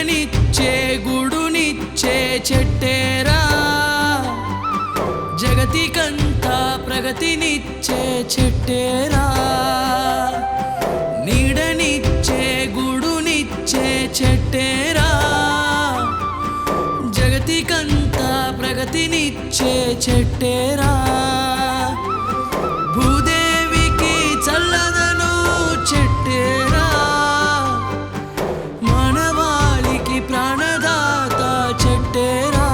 నీడనిచ్చే గుడునిచ్చే చెట్టేరా, జగతికంతా ప్రగతినిచ్చే చెట్టేరా. నీడనిచ్చే గుడునిచ్చే చెట్టేరా, జగతికంతా ప్రగతినిచ్చే చెట్టేరా. భూదేవికి చల్లదను చెట్టేరా, మానవాళికి ప్రాణదాత చెట్టేరా,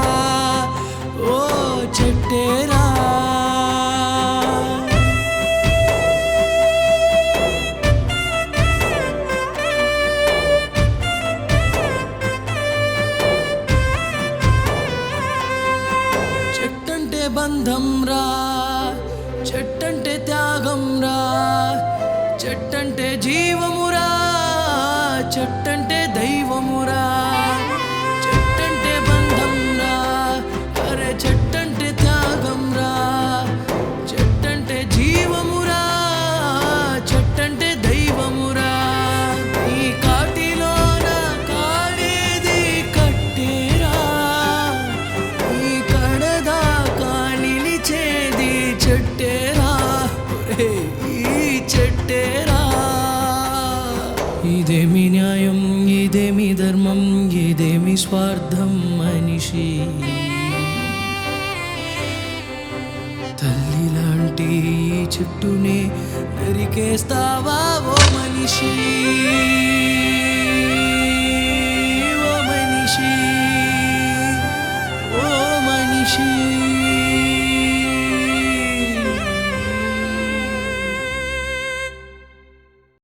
ఓ చెట్టేరా. చెట్టంటే బంధం రా, చెట్టంటే త్యాగం రా, చెట్టంటే జీవమురా, చెట్టంటే దైవమురా. చెట్టంటే బంధం రా, అరే చెట్టంటే త్యాగం రా, చెట్టంటే జీవమురా, చెట్టంటే దైవమురా. ఈ కాటిలోన కాలేది కట్టేరా, ఈ కడదాకా నిలిచేది చెట్టేరా, ఈ చెట్టేరా. ఇదేమి న్యాయం, ఇదేమి ధర్మం, ఇదేమి స్వార్థం మనిషి. తల్లి లాంటి ఈ చెట్టునే నరికేస్తావా ఓ మనిషి, ఓ మనిషి, ఓ మనిషి.